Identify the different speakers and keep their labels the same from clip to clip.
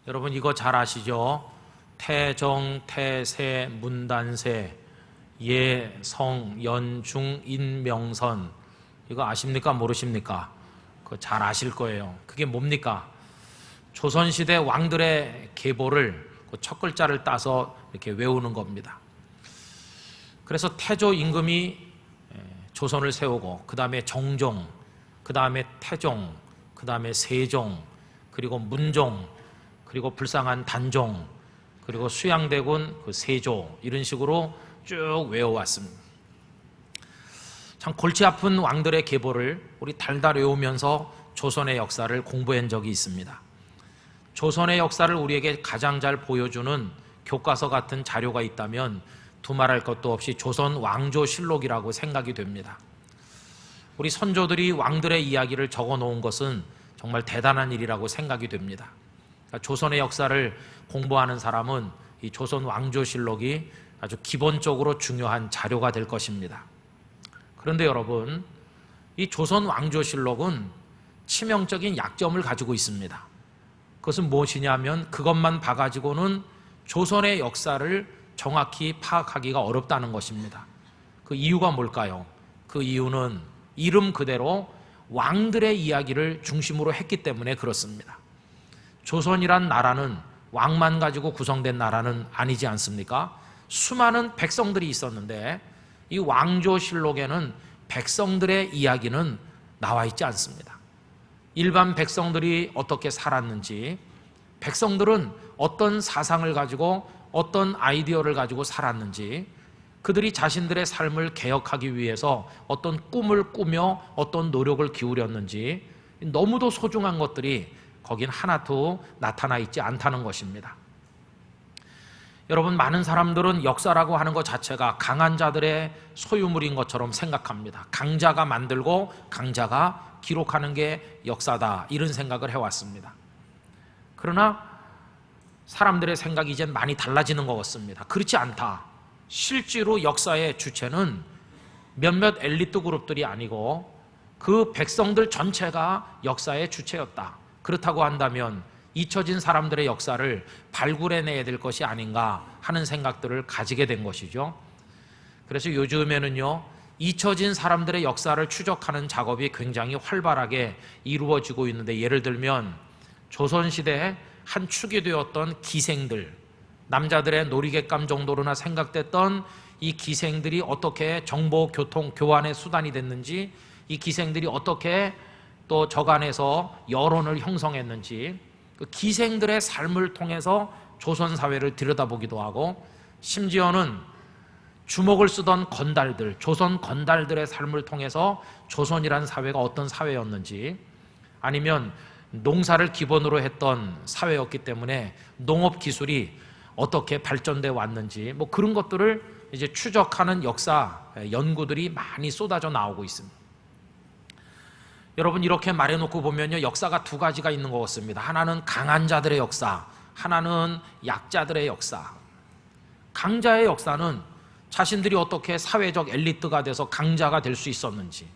Speaker 1: 여러분 이거 잘 아시죠? 태정, 태세, 문단세, 예, 성, 연, 중, 인, 명선. 이거 아십니까? 모르십니까? 그거 잘 아실 거예요. 그게 뭡니까? 조선시대 왕들의 계보를 그 첫 글자를 따서 이렇게 외우는 겁니다. 그래서 태조 임금이 조선을 세우고, 그 다음에 정종, 그 다음에 태종, 그 다음에 세종, 그리고 문종, 그리고 불쌍한 단종, 그리고 수양대군 그 세조, 이런 식으로 쭉 외워왔습니다. 참 골치 아픈 왕들의 계보를 우리 달달 외우면서 조선의 역사를 공부한 적이 있습니다. 조선의 역사를 우리에게 가장 잘 보여주는 교과서 같은 자료가 있다면 두말할 것도 없이 조선 왕조실록이라고 생각이 됩니다. 우리 선조들이 왕들의 이야기를 적어 놓은 것은 정말 대단한 일이라고 생각이 됩니다. 그러니까 조선의 역사를 공부하는 사람은 이 조선 왕조실록이 아주 기본적으로 중요한 자료가 될 것입니다. 그런데 여러분, 이 조선 왕조실록은 치명적인 약점을 가지고 있습니다. 그것은 무엇이냐면 그것만 봐가지고는 조선의 역사를 정확히 파악하기가 어렵다는 것입니다. 그 이유가 뭘까요? 그 이유는 이름 그대로 왕들의 이야기를 중심으로 했기 때문에 그렇습니다. 조선이란 나라는 왕만 가지고 구성된 나라는 아니지 않습니까? 수많은 백성들이 있었는데 이 왕조실록에는 백성들의 이야기는 나와 있지 않습니다. 일반 백성들이 어떻게 살았는지, 백성들은 어떤 사상을 가지고 어떤 아이디어를 가지고 살았는지, 그들이 자신들의 삶을 개혁하기 위해서 어떤 꿈을 꾸며 어떤 노력을 기울였는지, 너무도 소중한 것들이 거긴 하나도 나타나 있지 않다는 것입니다. 여러분, 많은 사람들은 역사라고 하는 것 자체가 강한 자들의 소유물인 것처럼 생각합니다. 강자가 만들고 강자가 기록하는 게 역사다, 이런 생각을 해왔습니다. 그러나 사람들의 생각이 이젠 많이 달라지는 것 같습니다. 그렇지 않다. 실제로 역사의 주체는 몇몇 엘리트 그룹들이 아니고 그 백성들 전체가 역사의 주체였다. 그렇다고 한다면 잊혀진 사람들의 역사를 발굴해내야 될 것이 아닌가 하는 생각들을 가지게 된 것이죠. 그래서 요즘에는요, 잊혀진 사람들의 역사를 추적하는 작업이 굉장히 활발하게 이루어지고 있는데, 예를 들면 조선시대에 한 축이 되었던 기생들, 남자들의 놀이객감 정도로나 생각됐던 이 기생들이 어떻게 정보, 교통, 교환의 수단이 됐는지, 이 기생들이 어떻게 또 저간에서 여론을 형성했는지, 그 기생들의 삶을 통해서 조선 사회를 들여다보기도 하고, 심지어는 주먹을 쓰던 건달들, 조선 건달들의 삶을 통해서 조선이라는 사회가 어떤 사회였는지, 아니면 농사를 기본으로 했던 사회였기 때문에 농업 기술이 어떻게 발전돼 왔는지, 뭐 그런 것들을 이제 추적하는 역사 연구들이 많이 쏟아져 나오고 있습니다. 여러분, 이렇게 말해놓고 보면요, 역사가 두 가지가 있는 것 같습니다. 하나는 강한 자들의 역사, 하나는 약자들의 역사. 강자의 역사는 자신들이 어떻게 사회적 엘리트가 돼서 강자가 될 수 있었는지,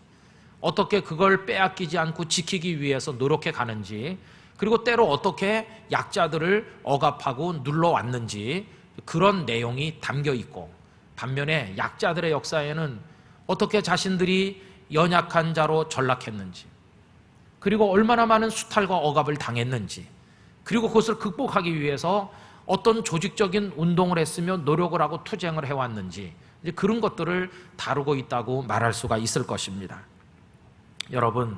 Speaker 1: 어떻게 그걸 빼앗기지 않고 지키기 위해서 노력해 가는지, 그리고 때로 어떻게 약자들을 억압하고 눌러왔는지, 그런 내용이 담겨 있고, 반면에 약자들의 역사에는 어떻게 자신들이 연약한 자로 전락했는지, 그리고 얼마나 많은 수탈과 억압을 당했는지, 그리고 그것을 극복하기 위해서 어떤 조직적인 운동을 했으며 노력을 하고 투쟁을 해왔는지, 이제 그런 것들을 다루고 있다고 말할 수가 있을 것입니다. 여러분,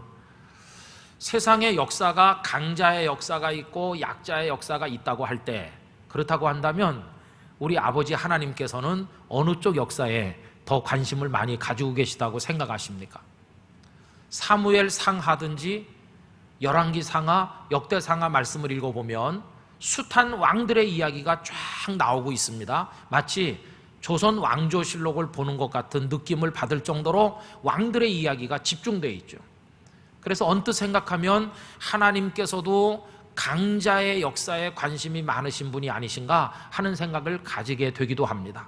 Speaker 1: 세상의 역사가 강자의 역사가 있고 약자의 역사가 있다고 할 때, 그렇다고 한다면 우리 아버지 하나님께서는 어느 쪽 역사에 더 관심을 많이 가지고 계시다고 생각하십니까? 사무엘 상하든지 열왕기 상하, 역대 상하 말씀을 읽어보면 숱한 왕들의 이야기가 쫙 나오고 있습니다. 마치 조선 왕조실록을 보는 것 같은 느낌을 받을 정도로 왕들의 이야기가 집중되어 있죠. 그래서 언뜻 생각하면 하나님께서도 강자의 역사에 관심이 많으신 분이 아니신가 하는 생각을 가지게 되기도 합니다.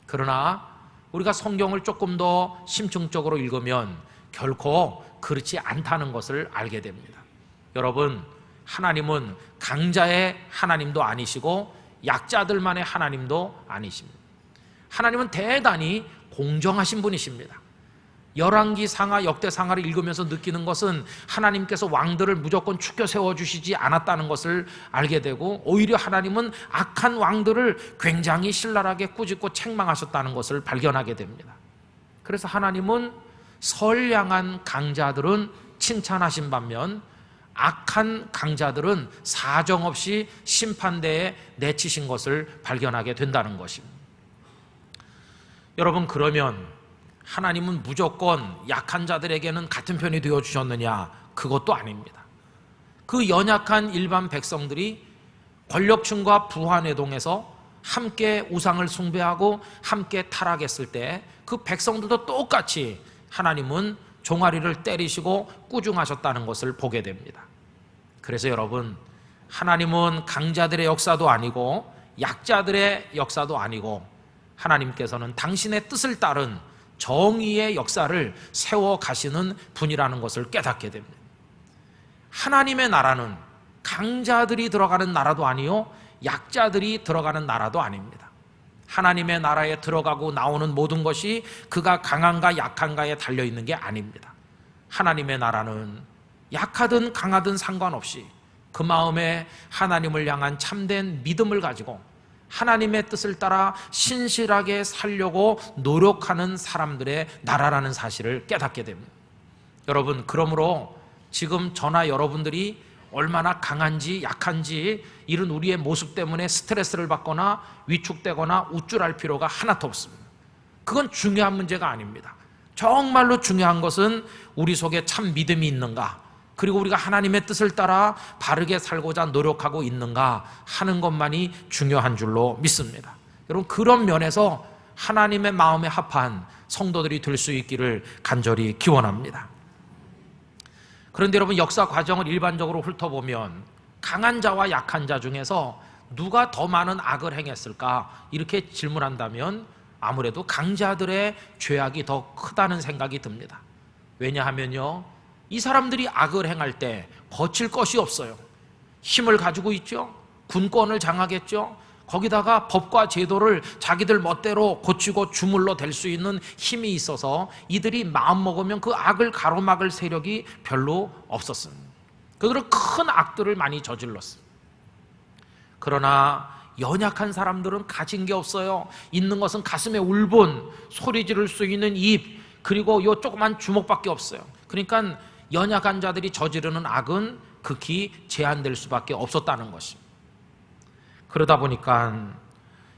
Speaker 1: 그러나 우리가 성경을 조금 더 심층적으로 읽으면 결코 그렇지 않다는 것을 알게 됩니다. 여러분, 하나님은 강자의 하나님도 아니시고 약자들만의 하나님도 아니십니다. 하나님은 대단히 공정하신 분이십니다. 열왕기 상하, 역대상하를 읽으면서 느끼는 것은 하나님께서 왕들을 무조건 추켜 세워주시지 않았다는 것을 알게 되고, 오히려 하나님은 악한 왕들을 굉장히 신랄하게 꾸짖고 책망하셨다는 것을 발견하게 됩니다. 그래서 하나님은 선량한 강자들은 칭찬하신 반면 악한 강자들은 사정없이 심판대에 내치신 것을 발견하게 된다는 것입니다. 여러분, 그러면 하나님은 무조건 약한 자들에게는 같은 편이 되어주셨느냐? 그것도 아닙니다. 그 연약한 일반 백성들이 권력층과 부하내동에서 함께 우상을 숭배하고 함께 타락했을 때 그 백성들도 똑같이 하나님은 종아리를 때리시고 꾸중하셨다는 것을 보게 됩니다. 그래서 여러분, 하나님은 강자들의 역사도 아니고 약자들의 역사도 아니고 하나님께서는 당신의 뜻을 따른 정의의 역사를 세워가시는 분이라는 것을 깨닫게 됩니다. 하나님의 나라는 강자들이 들어가는 나라도 아니요 약자들이 들어가는 나라도 아닙니다. 하나님의 나라에 들어가고 나오는 모든 것이 그가 강한가 약한가에 달려있는 게 아닙니다. 하나님의 나라는 약하든 강하든 상관없이 그 마음에 하나님을 향한 참된 믿음을 가지고 하나님의 뜻을 따라 신실하게 살려고 노력하는 사람들의 나라라는 사실을 깨닫게 됩니다. 여러분, 그러므로 지금 저나 여러분들이 얼마나 강한지 약한지 이런 우리의 모습 때문에 스트레스를 받거나 위축되거나 우쭐할 필요가 하나도 없습니다. 그건 중요한 문제가 아닙니다. 정말로 중요한 것은 우리 속에 참 믿음이 있는가, 그리고 우리가 하나님의 뜻을 따라 바르게 살고자 노력하고 있는가 하는 것만이 중요한 줄로 믿습니다. 여러분, 그런 면에서 하나님의 마음에 합한 성도들이 될 수 있기를 간절히 기원합니다. 그런데 여러분, 역사 과정을 일반적으로 훑어보면 강한 자와 약한 자 중에서 누가 더 많은 악을 행했을까 이렇게 질문한다면 아무래도 강자들의 죄악이 더 크다는 생각이 듭니다. 왜냐하면요, 이 사람들이 악을 행할 때 거칠 것이 없어요. 힘을 가지고 있죠. 군권을 장악했죠. 거기다가 법과 제도를 자기들 멋대로 고치고 주물러 댈 수 있는 힘이 있어서 이들이 마음먹으면 그 악을 가로막을 세력이 별로 없었습니다. 그들은 큰 악들을 많이 저질렀어요. 그러나 연약한 사람들은 가진 게 없어요. 있는 것은 가슴에 울분, 소리 지를 수 있는 입, 그리고 요 조그만 주먹밖에 없어요. 그러니까 연약한 자들이 저지르는 악은 극히 제한될 수밖에 없었다는 것입니다. 그러다 보니까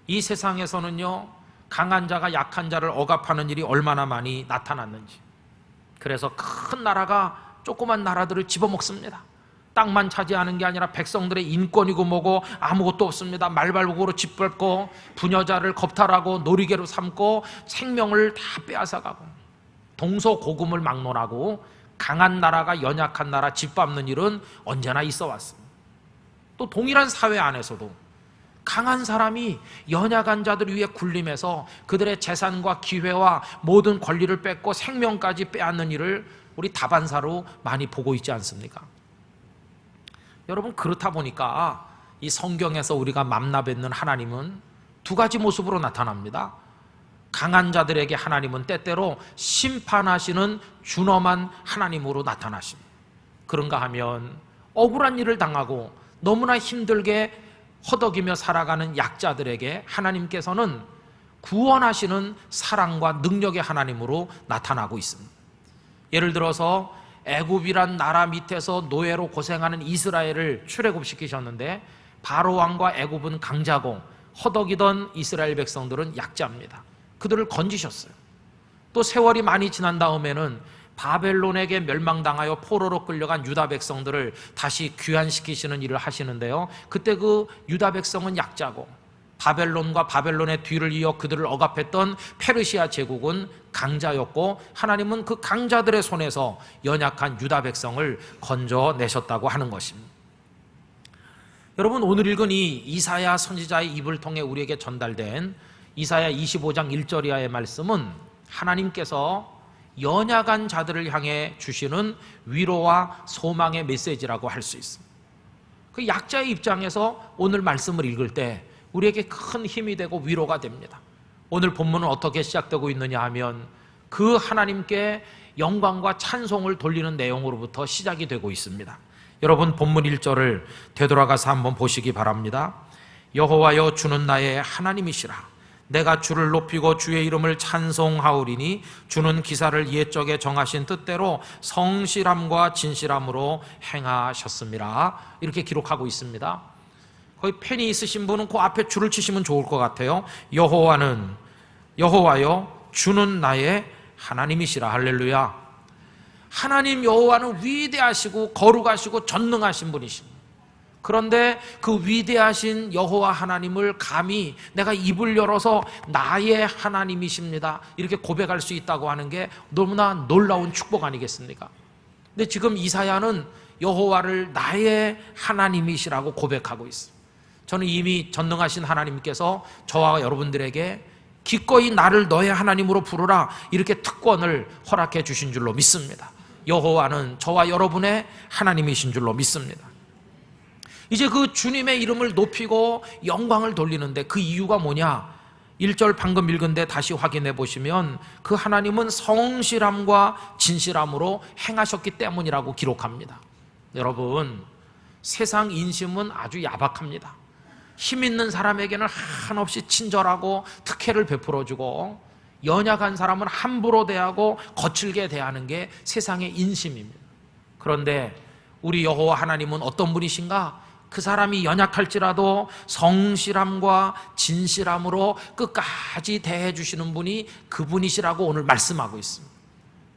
Speaker 1: 이 세상에서는요, 강한 자가 약한 자를 억압하는 일이 얼마나 많이 나타났는지. 그래서 큰 나라가 조그만 나라들을 집어먹습니다. 땅만 차지하는 게 아니라 백성들의 인권이고 뭐고 아무것도 없습니다. 말발굽으로 짓밟고 부녀자를 겁탈하고 놀이개로 삼고 생명을 다 빼앗아가고 동서고금을 막론하고 강한 나라가 연약한 나라 짓밟는 일은 언제나 있어 왔습니다. 또 동일한 사회 안에서도 강한 사람이 연약한 자들 위에 군림해서 그들의 재산과 기회와 모든 권리를 뺏고 생명까지 빼앗는 일을 우리 다반사로 많이 보고 있지 않습니까? 여러분, 그렇다 보니까 이 성경에서 우리가 만나뵙는 하나님은 두 가지 모습으로 나타납니다. 강한 자들에게 하나님은 때때로 심판하시는 준엄한 하나님으로 나타나십니다. 그런가 하면 억울한 일을 당하고 너무나 힘들게 허덕이며 살아가는 약자들에게 하나님께서는 구원하시는 사랑과 능력의 하나님으로 나타나고 있습니다. 예를 들어서 애굽이란 나라 밑에서 노예로 고생하는 이스라엘을 출애굽시키셨는데 바로 왕과 애굽은 강자고 허덕이던 이스라엘 백성들은 약자입니다. 그들을 건지셨어요. 또 세월이 많이 지난 다음에는 바벨론에게 멸망당하여 포로로 끌려간 유다 백성들을 다시 귀환시키시는 일을 하시는데요, 그때 그 유다 백성은 약자고 바벨론과 바벨론의 뒤를 이어 그들을 억압했던 페르시아 제국은 강자였고 하나님은 그 강자들의 손에서 연약한 유다 백성을 건져내셨다고 하는 것입니다. 여러분, 오늘 읽은 이 이사야 선지자의 입을 통해 우리에게 전달된 이사야 25장 1절 이하의 말씀은 하나님께서 연약한 자들을 향해 주시는 위로와 소망의 메시지라고 할 수 있습니다. 그 약자의 입장에서 오늘 말씀을 읽을 때 우리에게 큰 힘이 되고 위로가 됩니다. 오늘 본문은 어떻게 시작되고 있느냐 하면 그 하나님께 영광과 찬송을 돌리는 내용으로부터 시작이 되고 있습니다. 여러분 본문 1절을 되돌아가서 한번 보시기 바랍니다. 여호와여 주는 나의 하나님이시라. 내가 주를 높이고 주의 이름을 찬송하오리니 주는 기사를 옛적에 정하신 뜻대로 성실함과 진실함으로 행하셨습니다. 이렇게 기록하고 있습니다. 거기 펜이 있으신 분은 그 앞에 줄을 치시면 좋을 것 같아요. 여호와여 주는 나의 하나님이시라. 할렐루야. 하나님 여호와는 위대하시고 거룩하시고 전능하신 분이십니다. 그런데 그 위대하신 여호와 하나님을 감히 내가 입을 열어서 나의 하나님이십니다 이렇게 고백할 수 있다고 하는 게 너무나 놀라운 축복 아니겠습니까? 근데 지금 이사야는 여호와를 나의 하나님이시라고 고백하고 있습니다. 저는 이미 전능하신 하나님께서 저와 여러분들에게 기꺼이 나를 너의 하나님으로 부르라 이렇게 특권을 허락해 주신 줄로 믿습니다. 여호와는 저와 여러분의 하나님이신 줄로 믿습니다. 이제 그 주님의 이름을 높이고 영광을 돌리는데 그 이유가 뭐냐? 1절 방금 읽은데 다시 확인해 보시면 그 하나님은 성실함과 진실함으로 행하셨기 때문이라고 기록합니다. 여러분, 세상 인심은 아주 야박합니다. 힘 있는 사람에게는 한없이 친절하고 특혜를 베풀어주고 연약한 사람은 함부로 대하고 거칠게 대하는 게 세상의 인심입니다. 그런데 우리 여호와 하나님은 어떤 분이신가? 그 사람이 연약할지라도 성실함과 진실함으로 끝까지 대해주시는 분이 그분이시라고 오늘 말씀하고 있습니다.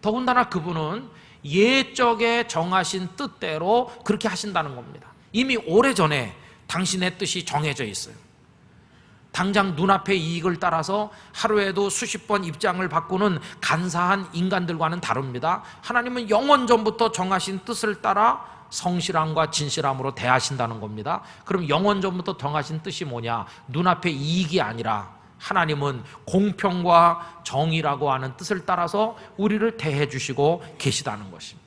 Speaker 1: 더군다나 그분은 옛적에 정하신 뜻대로 그렇게 하신다는 겁니다. 이미 오래전에 당신의 뜻이 정해져 있어요. 당장 눈앞의 이익을 따라서 하루에도 수십 번 입장을 바꾸는 간사한 인간들과는 다릅니다. 하나님은 영원 전부터 정하신 뜻을 따라 성실함과 진실함으로 대하신다는 겁니다. 그럼 영원 전부터 정하신 뜻이 뭐냐? 눈앞의 이익이 아니라 하나님은 공평과 정의라고 하는 뜻을 따라서 우리를 대해 주시고 계시다는 것입니다.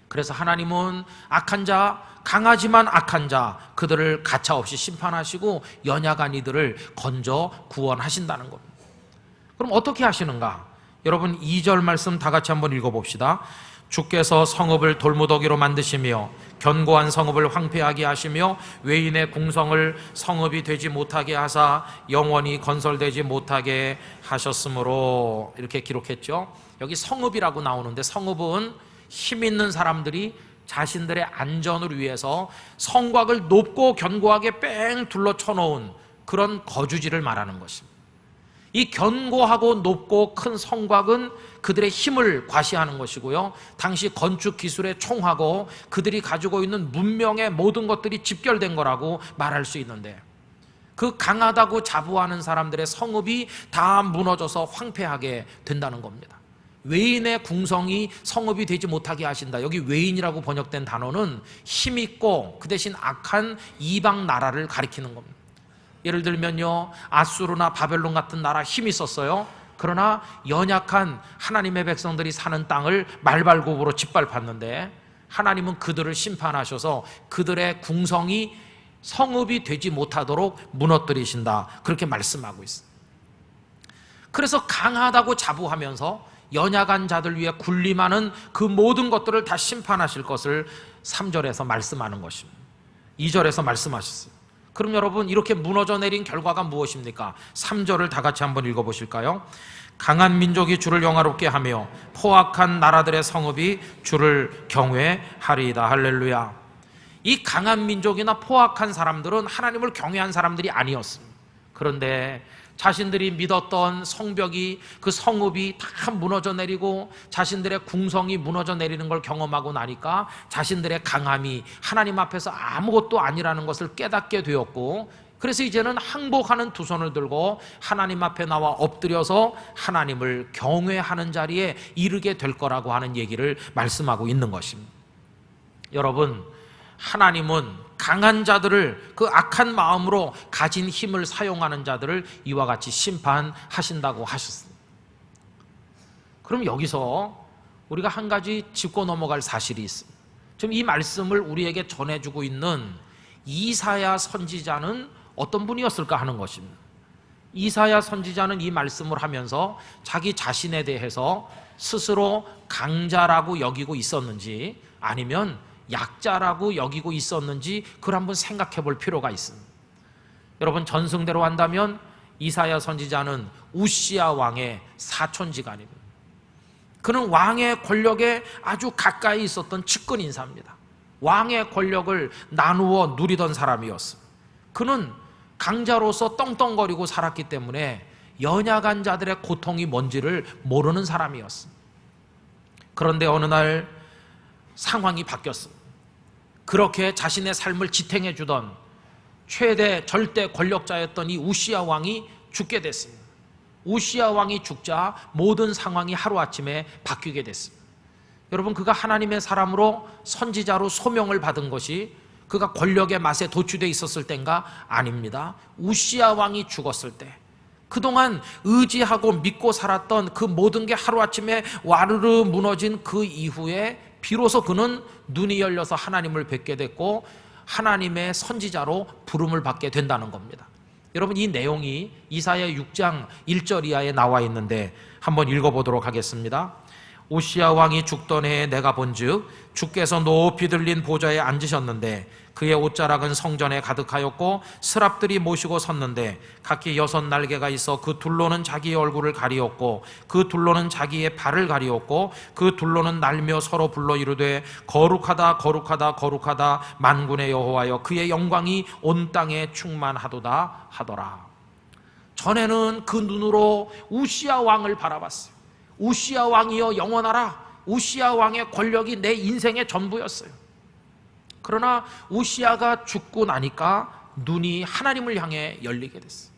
Speaker 1: 그래서 하나님은 악한 자, 강하지만 악한 자 그들을 가차없이 심판하시고 연약한 이들을 건져 구원하신다는 겁니다. 그럼 어떻게 하시는가? 여러분 2절 말씀 다 같이 한번 읽어봅시다. 주께서 성읍을 돌무더기로 만드시며 견고한 성읍을 황폐하게 하시며 외인의 궁성을 성읍이 되지 못하게 하사 영원히 건설되지 못하게 하셨으므로 이렇게 기록했죠. 여기 성읍이라고 나오는데 성읍은 힘 있는 사람들이 자신들의 안전을 위해서 성곽을 높고 견고하게 뺑 둘러 쳐놓은 그런 거주지를 말하는 것입니다. 이 견고하고 높고 큰 성곽은 그들의 힘을 과시하는 것이고요, 당시 건축 기술의 총하고 그들이 가지고 있는 문명의 모든 것들이 집결된 거라고 말할 수 있는데, 그 강하다고 자부하는 사람들의 성읍이 다 무너져서 황폐하게 된다는 겁니다. 외인의 궁성이 성읍이 되지 못하게 하신다. 여기 외인이라고 번역된 단어는 힘있고 그 대신 악한 이방 나라를 가리키는 겁니다. 예를 들면요, 아수르나 바벨론 같은 나라 힘이 있었어요. 그러나 연약한 하나님의 백성들이 사는 땅을 말발굽으로 짓밟았는데 하나님은 그들을 심판하셔서 그들의 궁성이 성읍이 되지 못하도록 무너뜨리신다, 그렇게 말씀하고 있습니다. 그래서 강하다고 자부하면서 연약한 자들 위해 군림하는 그 모든 것들을 다 심판하실 것을 3절에서 말씀하는 것입니다. 2절에서 말씀하셨어요. 그럼 여러분, 이렇게 무너져 내린 결과가 무엇입니까? 3절을 다 같이 한번 읽어보실까요? 강한 민족이 주를 영화롭게 하며 포악한 나라들의 성읍이 주를 경외하리이다. 할렐루야. 이 강한 민족이나 포악한 사람들은 하나님을 경외한 사람들이 아니었습니다. 그런데 자신들이 믿었던 성벽이, 그 성읍이 다 무너져 내리고 자신들의 궁성이 무너져 내리는 걸 경험하고 나니까 자신들의 강함이 하나님 앞에서 아무것도 아니라는 것을 깨닫게 되었고, 그래서 이제는 항복하는 두 손을 들고 하나님 앞에 나와 엎드려서 하나님을 경외하는 자리에 이르게 될 거라고 하는 얘기를 말씀하고 있는 것입니다. 여러분, 하나님은 강한 자들을, 그 악한 마음으로 가진 힘을 사용하는 자들을 이와 같이 심판하신다고 하셨습니다. 그럼 여기서 우리가 한 가지 짚고 넘어갈 사실이 있습니다. 지금 이 말씀을 우리에게 전해주고 있는 이사야 선지자는 어떤 분이었을까 하는 것입니다. 이사야 선지자는 이 말씀을 하면서 자기 자신에 대해서 스스로 강자라고 여기고 있었는지 아니면 약자라고 여기고 있었는지 그걸 한번 생각해 볼 필요가 있습니다. 여러분, 전승대로 한다면 이사야 선지자는 우시야 왕의 사촌지간입니다. 그는 왕의 권력에 아주 가까이 있었던 측근 인사입니다. 왕의 권력을 나누어 누리던 사람이었습니다. 그는 강자로서 떵떵거리고 살았기 때문에 연약한 자들의 고통이 뭔지를 모르는 사람이었습니다. 그런데 어느 날 상황이 바뀌었습니다. 그렇게 자신의 삶을 지탱해 주던 최대 절대 권력자였던 이 우시야 왕이 죽게 됐습니다. 우시야 왕이 죽자 모든 상황이 하루아침에 바뀌게 됐습니다. 여러분, 그가 하나님의 사람으로 선지자로 소명을 받은 것이 그가 권력의 맛에 도취되어 있었을 때인가? 아닙니다. 우시야 왕이 죽었을 때 그동안 의지하고 믿고 살았던 그 모든 게 하루아침에 와르르 무너진 그 이후에 비로소 그는 눈이 열려서 하나님을 뵙게 됐고 하나님의 선지자로 부름을 받게 된다는 겁니다. 여러분, 이 내용이 이사야 6장 1절 이하에 나와 있는데 한번 읽어보도록 하겠습니다. 우시야 왕이 죽던 해에 내가 본즉 주께서 높이 들린 보좌에 앉으셨는데 그의 옷자락은 성전에 가득하였고 스랍들이 모시고 섰는데 각기 6 날개가 있어 그 둘로는 자기의 얼굴을 가리었고 그 둘로는 자기의 발을 가리었고 그 둘로는 날며 서로 불러 이르되 거룩하다 거룩하다 거룩하다 만군의 여호와여 그의 영광이 온 땅에 충만하도다 하더라. 전에는 그 눈으로 우시야 왕을 바라봤어요. 우시야 왕이여 영원하라. 우시야 왕의 권력이 내 인생의 전부였어요. 그러나 우시야가 죽고 나니까 눈이 하나님을 향해 열리게 됐어요.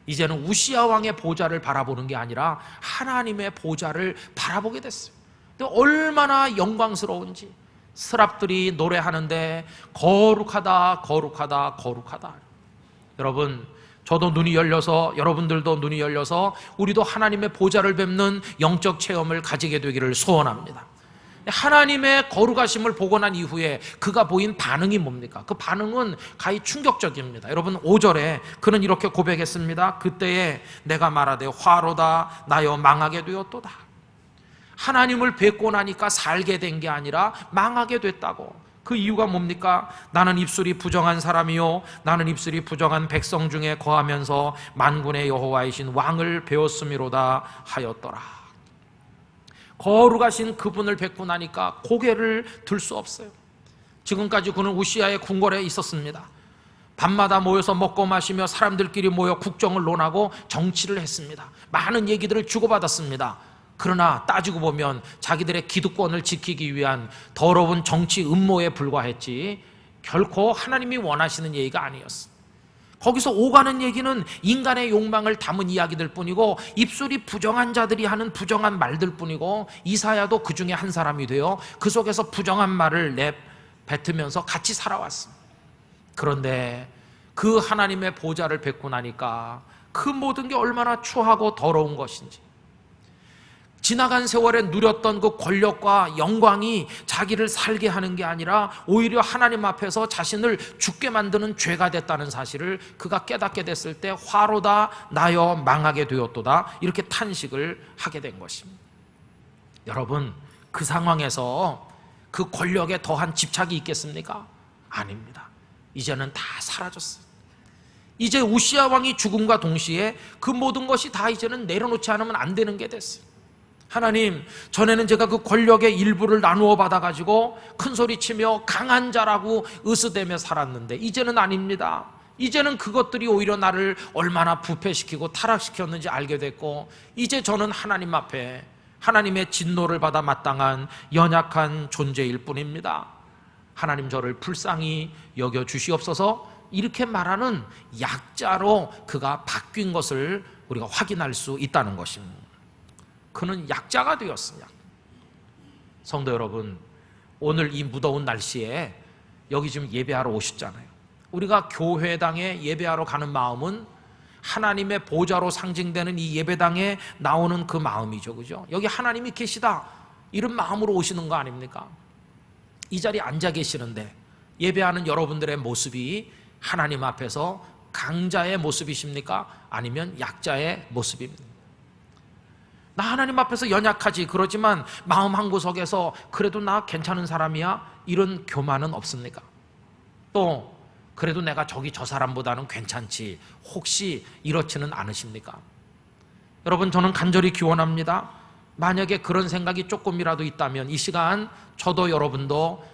Speaker 1: 이제는 우시야 왕의 보좌를 바라보는 게 아니라 하나님의 보좌를 바라보게 됐어요. 근데 얼마나 영광스러운지 스랍들이 노래하는데 거룩하다 거룩하다 거룩하다. 여러분, 저도 눈이 열려서 여러분들도 눈이 열려서 우리도 하나님의 보좌를 뵙는 영적 체험을 가지게 되기를 소원합니다. 하나님의 거룩하심을 보고 난 이후에 그가 보인 반응이 뭡니까? 그 반응은 가히 충격적입니다. 여러분, 5절에 그는 이렇게 고백했습니다. 그때에 내가 말하되 화로다 나여 망하게 되었도다. 하나님을 뵙고 나니까 살게 된 게 아니라 망하게 됐다고. 그 이유가 뭡니까? 나는 입술이 부정한 사람이요 나는 입술이 부정한 백성 중에 거하면서 만군의 여호와이신 왕을 배웠음이로다 하였더라. 거룩하신 그분을 뵙고 나니까 고개를 들 수 없어요. 지금까지 그는 우시야의 궁궐에 있었습니다. 밤마다 모여서 먹고 마시며 사람들끼리 모여 국정을 논하고 정치를 했습니다. 많은 얘기들을 주고받았습니다. 그러나 따지고 보면 자기들의 기득권을 지키기 위한 더러운 정치 음모에 불과했지 결코 하나님이 원하시는 얘기가 아니었어. 거기서 오가는 얘기는 인간의 욕망을 담은 이야기들 뿐이고 입술이 부정한 자들이 하는 부정한 말들 뿐이고 이사야도 그 중에 한 사람이 되어 그 속에서 부정한 말을 내뱉으면서 같이 살아왔습니다. 그런데 그 하나님의 보좌를 뵙고 나니까 그 모든 게 얼마나 추하고 더러운 것인지, 지나간 세월에 누렸던 그 권력과 영광이 자기를 살게 하는 게 아니라 오히려 하나님 앞에서 자신을 죽게 만드는 죄가 됐다는 사실을 그가 깨닫게 됐을 때 화로다 나여 망하게 되었도다 이렇게 탄식을 하게 된 것입니다. 여러분, 그 상황에서 그 권력에 더한 집착이 있겠습니까? 아닙니다. 이제는 다 사라졌어요. 이제 우시야 왕이 죽음과 동시에 그 모든 것이 다 이제는 내려놓지 않으면 안 되는 게 됐어요. 하나님, 전에는 제가 그 권력의 일부를 나누어 받아가지고 큰소리치며 강한 자라고 으스대며 살았는데 이제는 아닙니다. 이제는 그것들이 오히려 나를 얼마나 부패시키고 타락시켰는지 알게 됐고 이제 저는 하나님 앞에 하나님의 진노를 받아 마땅한 연약한 존재일 뿐입니다. 하나님, 저를 불쌍히 여겨주시옵소서. 이렇게 말하는 약자로 그가 바뀐 것을 우리가 확인할 수 있다는 것입니다. 그는 약자가 되었습니다. 성도 여러분, 오늘 이 무더운 날씨에 여기 지금 예배하러 오셨잖아요. 우리가 교회당에 예배하러 가는 마음은 하나님의 보좌로 상징되는 이 예배당에 나오는 그 마음이죠, 그죠? 여기 하나님이 계시다 이런 마음으로 오시는 거 아닙니까? 이 자리에 앉아 계시는데 예배하는 여러분들의 모습이 하나님 앞에서 강자의 모습이십니까? 아니면 약자의 모습입니까? 나 하나님 앞에서 연약하지, 그러지만 마음 한구석에서 그래도 나 괜찮은 사람이야, 이런 교만은 없습니까? 또 그래도 내가 저 사람보다는 괜찮지, 혹시 이렇지는 않으십니까? 여러분, 저는 간절히 기원합니다. 만약에 그런 생각이 조금이라도 있다면 이 시간 저도 여러분도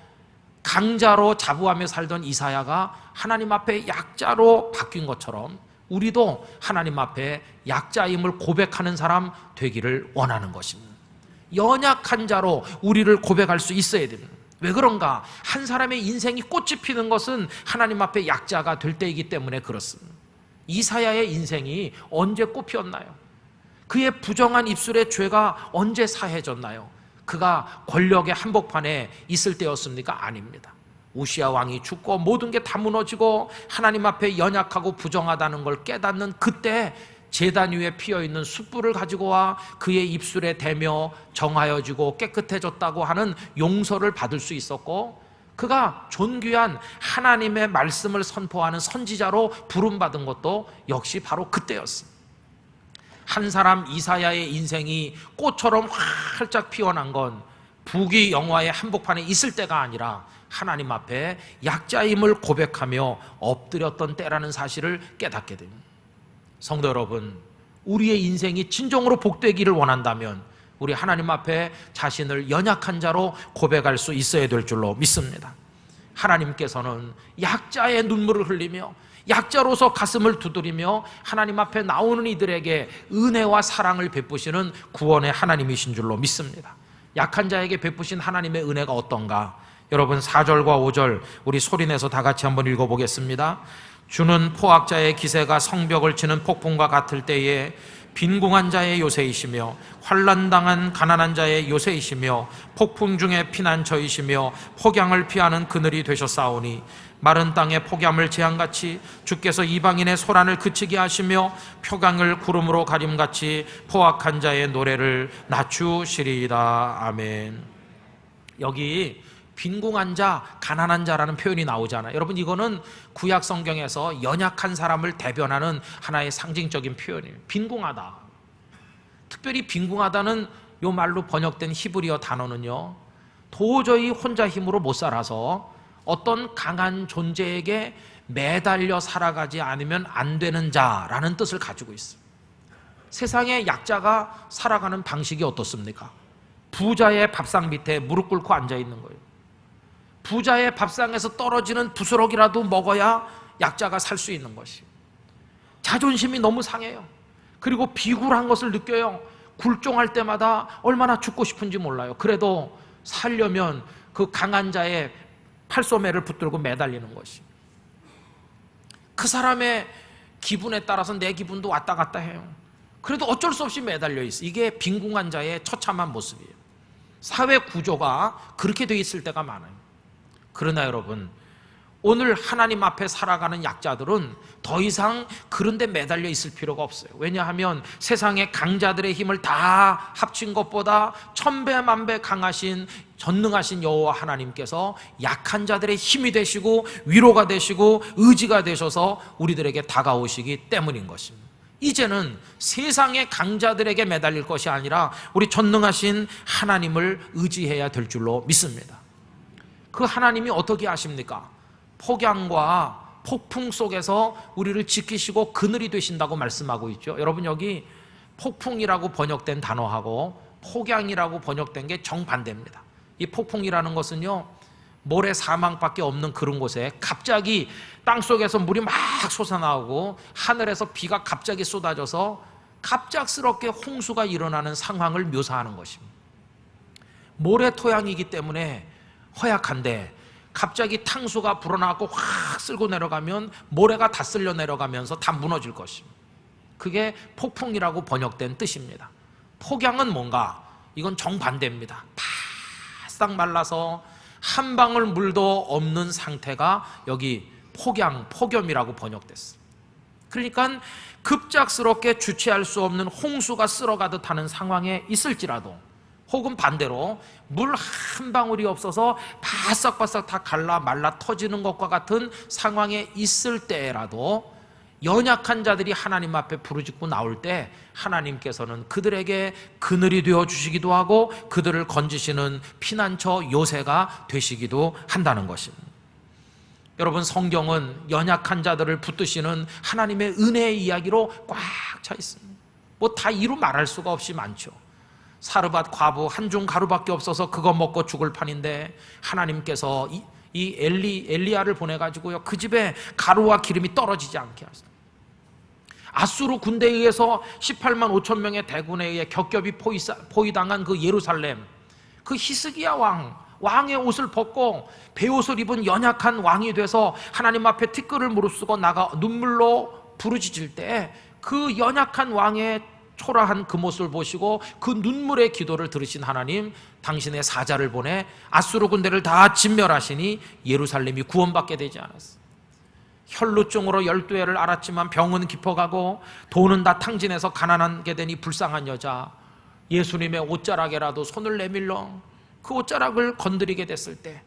Speaker 1: 강자로 자부하며 살던 이사야가 하나님 앞에 약자로 바뀐 것처럼 우리도 하나님 앞에 약자임을 고백하는 사람 되기를 원하는 것입니다. 연약한 자로 우리를 고백할 수 있어야 됩니다. 왜 그런가? 한 사람의 인생이 꽃이 피는 것은 하나님 앞에 약자가 될 때이기 때문에 그렇습니다. 이사야의 인생이 언제 꽃 피었나요? 그의 부정한 입술의 죄가 언제 사해졌나요? 그가 권력의 한복판에 있을 때였습니까? 아닙니다. 우시야 왕이 죽고 모든 게 다 무너지고 하나님 앞에 연약하고 부정하다는 걸 깨닫는 그때 제단 위에 피어있는 숯불을 가지고 와 그의 입술에 대며 정하여지고 깨끗해졌다고 하는 용서를 받을 수 있었고, 그가 존귀한 하나님의 말씀을 선포하는 선지자로 부름받은 것도 역시 바로 그때였습니다. 한 사람 이사야의 인생이 꽃처럼 활짝 피어난 건 부귀 영화의 한복판에 있을 때가 아니라 하나님 앞에 약자임을 고백하며 엎드렸던 때라는 사실을 깨닫게 됩니다. 성도 여러분, 우리의 인생이 진정으로 복되기를 원한다면 우리 하나님 앞에 자신을 연약한 자로 고백할 수 있어야 될 줄로 믿습니다. 하나님께서는 약자의 눈물을 흘리며 약자로서 가슴을 두드리며 하나님 앞에 나오는 이들에게 은혜와 사랑을 베푸시는 구원의 하나님이신 줄로 믿습니다. 약한 자에게 베푸신 하나님의 은혜가 어떤가? 여러분, 4절과 5절 우리 소리내서 다 같이 한번 읽어보겠습니다. 주는 포악자의 기세가 성벽을 치는 폭풍과 같을 때에 빈궁한 자의 요새이시며 환난당한 가난한 자의 요새이시며 폭풍 중에 피난처이시며 폭양을 피하는 그늘이 되셨사오니 마른 땅에 폭염을 재앙같이 주께서 이방인의 소란을 그치게 하시며 표강을 구름으로 가림같이 포악한 자의 노래를 낮추시리이다. 아멘. 여기 빈궁한 자, 가난한 자라는 표현이 나오잖아요. 여러분, 이거는 구약 성경에서 연약한 사람을 대변하는 하나의 상징적인 표현이에요. 빈궁하다. 특별히 빈궁하다는 요 말로 번역된 히브리어 단어는요, 도저히 혼자 힘으로 못 살아서 어떤 강한 존재에게 매달려 살아가지 않으면 안 되는 자라는 뜻을 가지고 있어요. 세상의 약자가 살아가는 방식이 어떻습니까? 부자의 밥상 밑에 무릎 꿇고 앉아 있는 거예요. 부자의 밥상에서 떨어지는 부스럭이라도 먹어야 약자가 살 수 있는 것이. 자존심이 너무 상해요. 그리고 비굴한 것을 느껴요. 굴종할 때마다 얼마나 죽고 싶은지 몰라요. 그래도 살려면 그 강한 자의 팔소매를 붙들고 매달리는 것이. 그 사람의 기분에 따라서 내 기분도 왔다 갔다 해요. 그래도 어쩔 수 없이 매달려 있어요. 이게 빈궁한 자의 처참한 모습이에요. 사회 구조가 그렇게 돼 있을 때가 많아요. 그러나 여러분, 오늘 하나님 앞에 살아가는 약자들은 더 이상 그런 데 매달려 있을 필요가 없어요. 왜냐하면 세상의 강자들의 힘을 다 합친 것보다 천배 만배 강하신 전능하신 여호와 하나님께서 약한 자들의 힘이 되시고 위로가 되시고 의지가 되셔서 우리들에게 다가오시기 때문인 것입니다. 이제는 세상의 강자들에게 매달릴 것이 아니라 우리 전능하신 하나님을 의지해야 될 줄로 믿습니다. 그 하나님이 어떻게 하십니까? 폭양과 폭풍 속에서 우리를 지키시고 그늘이 되신다고 말씀하고 있죠. 여러분, 여기 폭풍이라고 번역된 단어하고 폭양이라고 번역된 게 정반대입니다. 이 폭풍이라는 것은요, 모래 사망밖에 없는 그런 곳에 갑자기 땅속에서 물이 막 솟아나오고 하늘에서 비가 갑자기 쏟아져서 갑작스럽게 홍수가 일어나는 상황을 묘사하는 것입니다. 모래 토양이기 때문에 허약한데 갑자기 탕수가 불어나고 확 쓸고 내려가면 모래가 다 쓸려 내려가면서 다 무너질 것입니다. 그게 폭풍이라고 번역된 뜻입니다. 폭양은 뭔가? 이건 정반대입니다. 바싹 말라서 한 방울 물도 없는 상태가 여기 폭염이라고 번역됐어요. 그러니까 급작스럽게 주체할 수 없는 홍수가 쓸어가듯 하는 상황에 있을지라도 혹은 반대로 물 한 방울이 없어서 바싹바싹 다 갈라 말라 터지는 것과 같은 상황에 있을 때라도 연약한 자들이 하나님 앞에 부르짖고 나올 때 하나님께서는 그들에게 그늘이 되어 주시기도 하고 그들을 건지시는 피난처 요새가 되시기도 한다는 것입니다. 여러분, 성경은 연약한 자들을 붙드시는 하나님의 은혜의 이야기로 꽉 차 있습니다. 뭐 다 이루 말할 수가 없이 많죠. 사르밧 과부 한 중 가루밖에 없어서 그거 먹고 죽을 판인데 하나님께서 이 엘리야를 보내가지고요, 그 집에 가루와 기름이 떨어지지 않게 하셨어요. 아수르 군대에 의해서 18만 5천 명의 대군에 의해 겹겹이 포위당한 그 예루살렘, 그 히스기야 왕의 옷을 벗고 베옷을 입은 연약한 왕이 돼서 하나님 앞에 티끌을 무릅쓰고 나가 눈물로 부르짖을 때 그 연약한 왕의 초라한 그 모습을 보시고 그 눈물의 기도를 들으신 하나님, 당신의 사자를 보내 아수르 군대를 다 진멸하시니 예루살렘이 구원받게 되지 않았어요. 혈루증으로 12해를 앓았지만 병은 깊어가고 돈은 다 탕진해서 가난하게 되니 불쌍한 여자, 예수님의 옷자락에라도 손을 내밀러 그 옷자락을 건드리게 됐을 때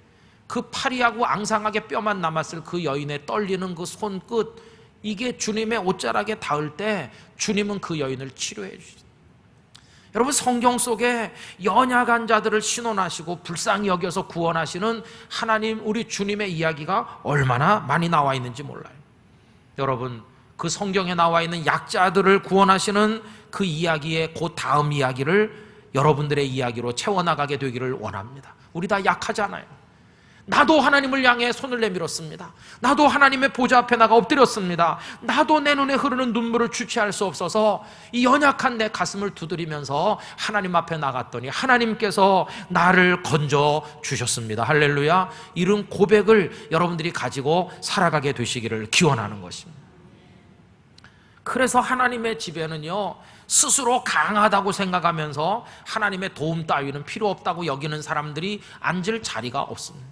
Speaker 1: 그 파리하고 앙상하게 뼈만 남았을 그 여인의 떨리는 그 손끝, 이게 주님의 옷자락에 닿을 때 주님은 그 여인을 치료해 주시죠. 여러분, 성경 속에 연약한 자들을 신원하시고 불쌍히 여겨서 구원하시는 하나님, 우리 주님의 이야기가 얼마나 많이 나와 있는지 몰라요. 여러분, 그 성경에 나와 있는 약자들을 구원하시는 그 이야기의 그 다음 이야기를 여러분들의 이야기로 채워나가게 되기를 원합니다. 우리 다 약하잖아요. 나도 하나님을 향해 손을 내밀었습니다. 나도 하나님의 보좌 앞에 나가 엎드렸습니다. 나도 내 눈에 흐르는 눈물을 주체할 수 없어서 이 연약한 내 가슴을 두드리면서 하나님 앞에 나갔더니 하나님께서 나를 건져 주셨습니다. 할렐루야. 이런 고백을 여러분들이 가지고 살아가게 되시기를 기원하는 것입니다. 그래서 하나님의 집에는요, 스스로 강하다고 생각하면서 하나님의 도움 따위는 필요 없다고 여기는 사람들이 앉을 자리가 없습니다.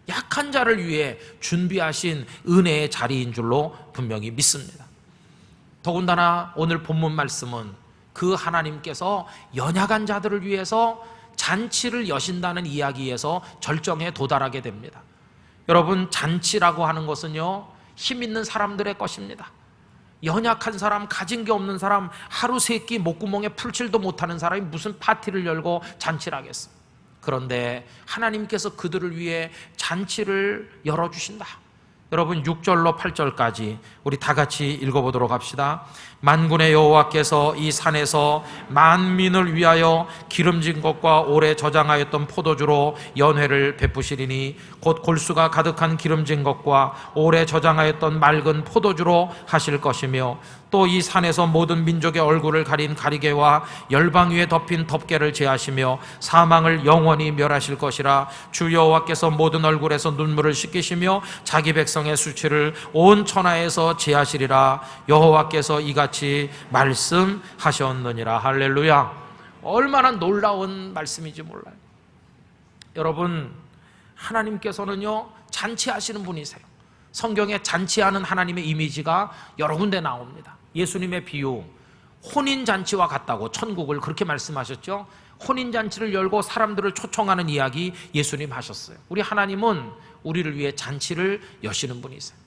Speaker 1: 약한 자를 위해 준비하신 은혜의 자리인 줄로 분명히 믿습니다. 더군다나 오늘 본문 말씀은 그 하나님께서 연약한 자들을 위해서 잔치를 여신다는 이야기에서 절정에 도달하게 됩니다. 여러분, 잔치라고 하는 것은요, 힘 있는 사람들의 것입니다. 연약한 사람, 가진 게 없는 사람, 하루 세 끼 목구멍에 풀칠도 못하는 사람이 무슨 파티를 열고 잔치를 하겠습니까? 그런데 하나님께서 그들을 위해 잔치를 열어주신다. 여러분, 6절로 8절까지 우리 다 같이 읽어보도록 합시다. 만군의 여호와께서 이 산에서 만민을 위하여 기름진 것과 오래 저장하였던 포도주로 연회를 베푸시리니 곧 골수가 가득한 기름진 것과 오래 저장하였던 맑은 포도주로 하실 것이며 또 이 산에서 모든 민족의 얼굴을 가린 가리개와 열방 위에 덮인 덮개를 제하시며 사망을 영원히 멸하실 것이라. 주 여호와께서 모든 얼굴에서 눈물을 씻기시며 자기 백성의 수치를 온 천하에서 제하시리라. 여호와께서 이같이 말씀하셨느니라. 할렐루야. 얼마나 놀라운 말씀인지 몰라요. 여러분, 하나님께서는요, 잔치하시는 분이세요. 성경에 잔치하는 하나님의 이미지가 여러 군데 나옵니다. 예수님의 비유, 혼인잔치와 같다고 천국을 그렇게 말씀하셨죠. 혼인잔치를 열고 사람들을 초청하는 이야기 예수님 하셨어요. 우리 하나님은 우리를 위해 잔치를 여시는 분이세요.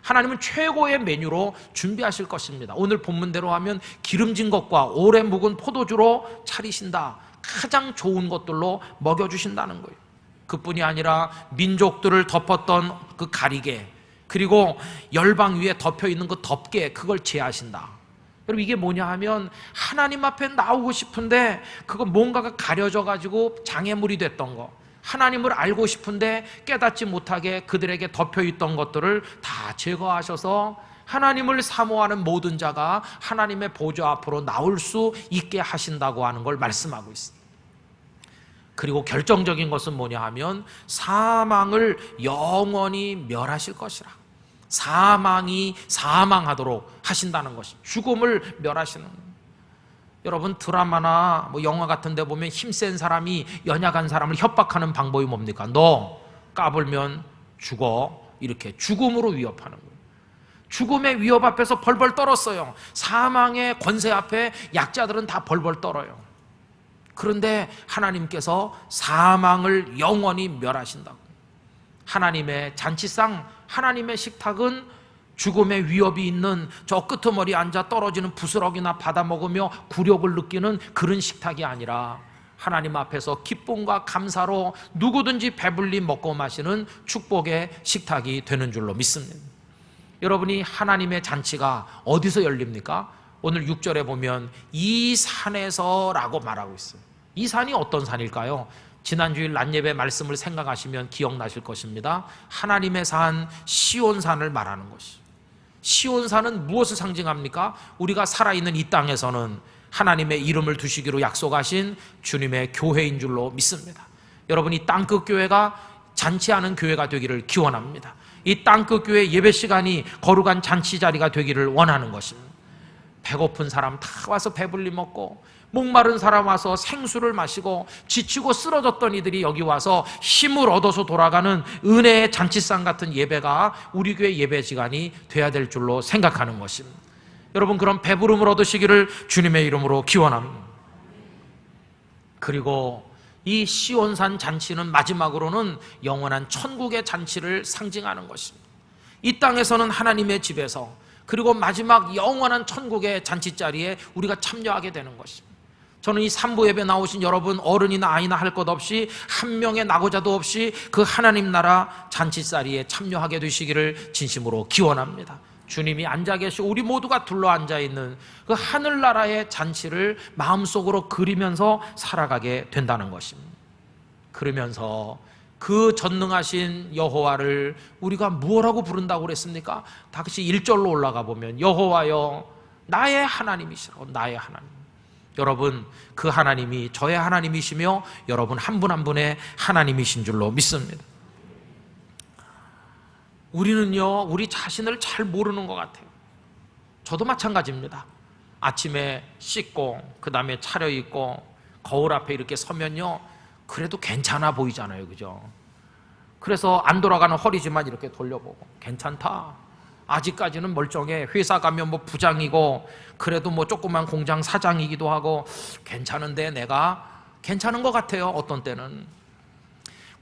Speaker 1: 하나님은 최고의 메뉴로 준비하실 것입니다. 오늘 본문대로 하면 기름진 것과 오래 묵은 포도주로 차리신다. 가장 좋은 것들로 먹여주신다는 거예요. 그뿐이 아니라 민족들을 덮었던 그 가리개, 그리고 열방 위에 덮여있는 그 덮개, 그걸 제하신다. 여러분, 이게 뭐냐 하면 하나님 앞에 나오고 싶은데 그거 뭔가가 가려져 가지고 장애물이 됐던 거, 하나님을 알고 싶은데 깨닫지 못하게 그들에게 덮여있던 것들을 다 제거하셔서 하나님을 사모하는 모든 자가 하나님의 보좌 앞으로 나올 수 있게 하신다고 하는 걸 말씀하고 있습니다. 그리고 결정적인 것은 뭐냐 하면 사망을 영원히 멸하실 것이라. 사망이 사망하도록 하신다는 것입니다. 죽음을 멸하시는 거예요. 여러분, 드라마나 뭐 영화 같은 데 보면 힘센 사람이 연약한 사람을 협박하는 방법이 뭡니까? 너 까불면 죽어. 이렇게 죽음으로 위협하는 거예요. 죽음의 위협 앞에서 벌벌 떨었어요. 사망의 권세 앞에 약자들은 다 벌벌 떨어요. 그런데 하나님께서 사망을 영원히 멸하신다고. 하나님의 잔치상, 하나님의 식탁은 죽음의 위협이 있는 저 끄트머리 앉아 떨어지는 부스러기나 받아먹으며 굴욕을 느끼는 그런 식탁이 아니라 하나님 앞에서 기쁨과 감사로 누구든지 배불리 먹고 마시는 축복의 식탁이 되는 줄로 믿습니다. 여러분이 하나님의 잔치가 어디서 열립니까? 오늘 6절에 보면 이 산에서라고 말하고 있어요. 이 산이 어떤 산일까요? 지난주일 낮예배 말씀을 생각하시면 기억나실 것입니다. 하나님의 산 시온산을 말하는 것이죠. 시온산은 무엇을 상징합니까? 우리가 살아있는 이 땅에서는 하나님의 이름을 두시기로 약속하신 주님의 교회인 줄로 믿습니다. 여러분, 이 땅끝 교회가 잔치하는 교회가 되기를 기원합니다. 이 땅끝 교회 예배 시간이 거룩한 잔치 자리가 되기를 원하는 것입니다. 배고픈 사람 다 와서 배불리 먹고, 목마른 사람 와서 생수를 마시고, 지치고 쓰러졌던 이들이 여기 와서 힘을 얻어서 돌아가는 은혜의 잔치상 같은 예배가 우리 교회 예배 시간이 돼야 될 줄로 생각하는 것입니다. 여러분, 그런 배부름을 얻으시기를 주님의 이름으로 기원합니다. 그리고 이 시온산 잔치는 마지막으로는 영원한 천국의 잔치를 상징하는 것입니다. 이 땅에서는 하나님의 집에서, 그리고 마지막 영원한 천국의 잔치자리에 우리가 참여하게 되는 것입니다. 저는 이 3부 예배 나오신 여러분, 어른이나 아이나 할 것 없이, 한 명의 낙오자도 없이 그 하나님 나라 잔치자리에 참여하게 되시기를 진심으로 기원합니다. 주님이 앉아 계시고 우리 모두가 둘러앉아 있는 그 하늘나라의 잔치를 마음속으로 그리면서 살아가게 된다는 것입니다. 그러면서 그 전능하신 여호와를 우리가 무엇라고 부른다고 그랬습니까? 다시 1절로 올라가 보면 여호와여 나의 하나님이시라고. 나의 하나님. 여러분, 그 하나님이 저의 하나님이시며 여러분 한 분 한 분의 하나님이신 줄로 믿습니다. 우리는요, 우리 자신을 잘 모르는 것 같아요. 저도 마찬가지입니다. 아침에 씻고 그 다음에 차려입고 거울 앞에 이렇게 서면요, 그래도 괜찮아 보이잖아요, 그죠? 그래서 안 돌아가는 허리지만 이렇게 돌려보고 괜찮다, 아직까지는 멀쩡해. 회사 가면 뭐 부장이고 그래도 뭐 조그만 공장 사장이기도 하고 괜찮은데 내가 괜찮은 것 같아요. 어떤 때는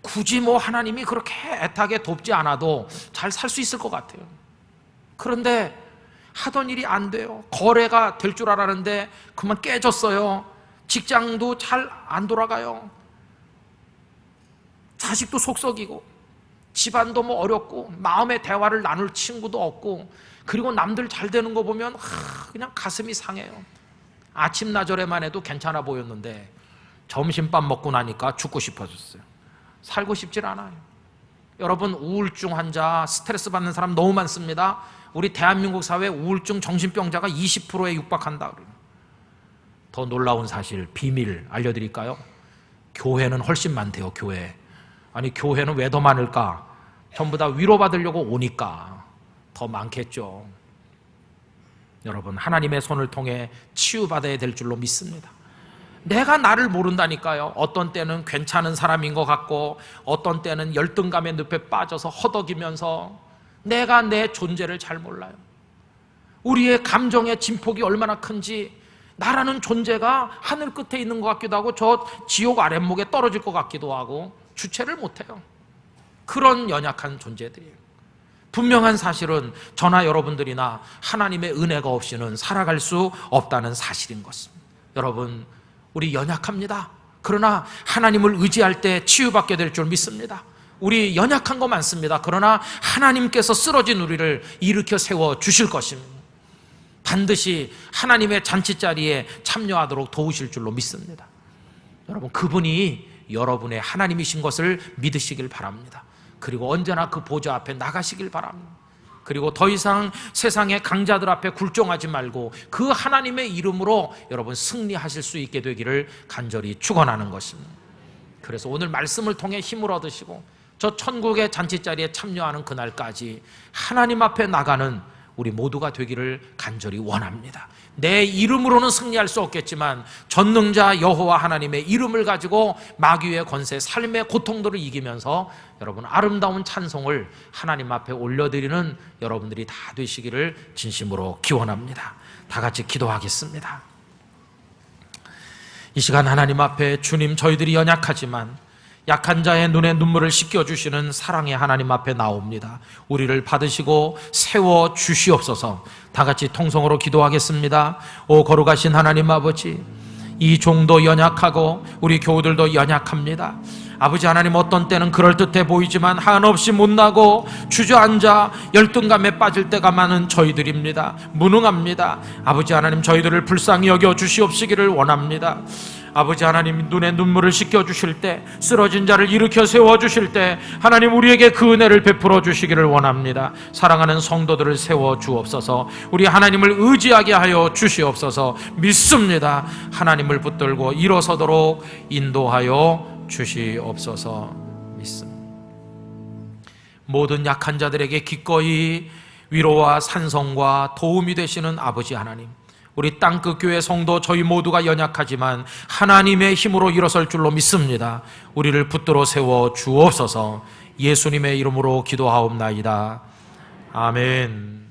Speaker 1: 굳이 뭐 하나님이 그렇게 애타게 돕지 않아도 잘 살 수 있을 것 같아요. 그런데 하던 일이 안 돼요. 거래가 될 줄 알았는데 그만 깨졌어요. 직장도 잘 안 돌아가요. 자식도 속썩이고 집안도 뭐 어렵고 마음의 대화를 나눌 친구도 없고, 그리고 남들 잘 되는 거 보면 그냥 가슴이 상해요. 아침나절에만 해도 괜찮아 보였는데 점심밥 먹고 나니까 죽고 싶어졌어요. 살고 싶질 않아요. 여러분, 우울증 환자, 스트레스 받는 사람 너무 많습니다. 우리 대한민국 사회 우울증 정신병자가 20%에 육박한다. 더 놀라운 사실, 비밀 알려드릴까요? 교회는 훨씬 많대요. 교회. 아니, 교회는 왜 더 많을까? 전부 다 위로받으려고 오니까 더 많겠죠. 여러분, 하나님의 손을 통해 치유받아야 될 줄로 믿습니다. 내가 나를 모른다니까요. 어떤 때는 괜찮은 사람인 것 같고, 어떤 때는 열등감의 늪에 빠져서 허덕이면서 내가 내 존재를 잘 몰라요. 우리의 감정의 진폭이 얼마나 큰지, 나라는 존재가 하늘 끝에 있는 것 같기도 하고 저 지옥 아랫목에 떨어질 것 같기도 하고 주체를 못해요. 그런 연약한 존재들이에요. 분명한 사실은 저나 여러분들이나 하나님의 은혜가 없이는 살아갈 수 없다는 사실인 것입니다. 여러분, 우리 연약합니다. 그러나 하나님을 의지할 때 치유받게 될 줄 믿습니다. 우리 연약한 거 많습니다. 그러나 하나님께서 쓰러진 우리를 일으켜 세워 주실 것입니다. 반드시 하나님의 잔치자리에 참여하도록 도우실 줄로 믿습니다. 여러분, 그분이 여러분의 하나님이신 것을 믿으시길 바랍니다. 그리고 언제나 그 보좌 앞에 나가시길 바랍니다. 그리고 더 이상 세상의 강자들 앞에 굴종하지 말고 그 하나님의 이름으로 여러분 승리하실 수 있게 되기를 간절히 축원하는 것입니다. 그래서 오늘 말씀을 통해 힘을 얻으시고 저 천국의 잔치자리에 참여하는 그날까지 하나님 앞에 나가는 우리 모두가 되기를 간절히 원합니다. 내 이름으로는 승리할 수 없겠지만 전능자 여호와 하나님의 이름을 가지고 마귀의 권세, 삶의 고통들을 이기면서 여러분 아름다운 찬송을 하나님 앞에 올려드리는 여러분들이 다 되시기를 진심으로 기원합니다. 다 같이 기도하겠습니다. 이 시간 하나님 앞에 주님, 저희들이 연약하지만 약한 자의 눈에 눈물을 씻겨주시는 사랑의 하나님 앞에 나옵니다. 우리를 받으시고 세워 주시옵소서. 다 같이 통성으로 기도하겠습니다. 오 거룩하신 하나님 아버지, 이 종도 연약하고 우리 교우들도 연약합니다. 아버지 하나님, 어떤 때는 그럴듯해 보이지만 한없이 못나고 주저앉아 열등감에 빠질 때가 많은 저희들입니다. 무능합니다. 아버지 하나님, 저희들을 불쌍히 여겨 주시옵시기를 원합니다. 아버지 하나님, 눈에 눈물을 씻겨주실 때, 쓰러진 자를 일으켜 세워주실 때 하나님 우리에게 그 은혜를 베풀어 주시기를 원합니다. 사랑하는 성도들을 세워주옵소서. 우리 하나님을 의지하게 하여 주시옵소서. 믿습니다. 하나님을 붙들고 일어서도록 인도하여 주시옵소서. 믿습니다. 모든 약한 자들에게 기꺼이 위로와 산성과 도움이 되시는 아버지 하나님, 우리 땅끝 교회 성도 저희 모두가 연약하지만 하나님의 힘으로 일어설 줄로 믿습니다. 우리를 붙들어 세워 주옵소서. 예수님의 이름으로 기도하옵나이다. 아멘.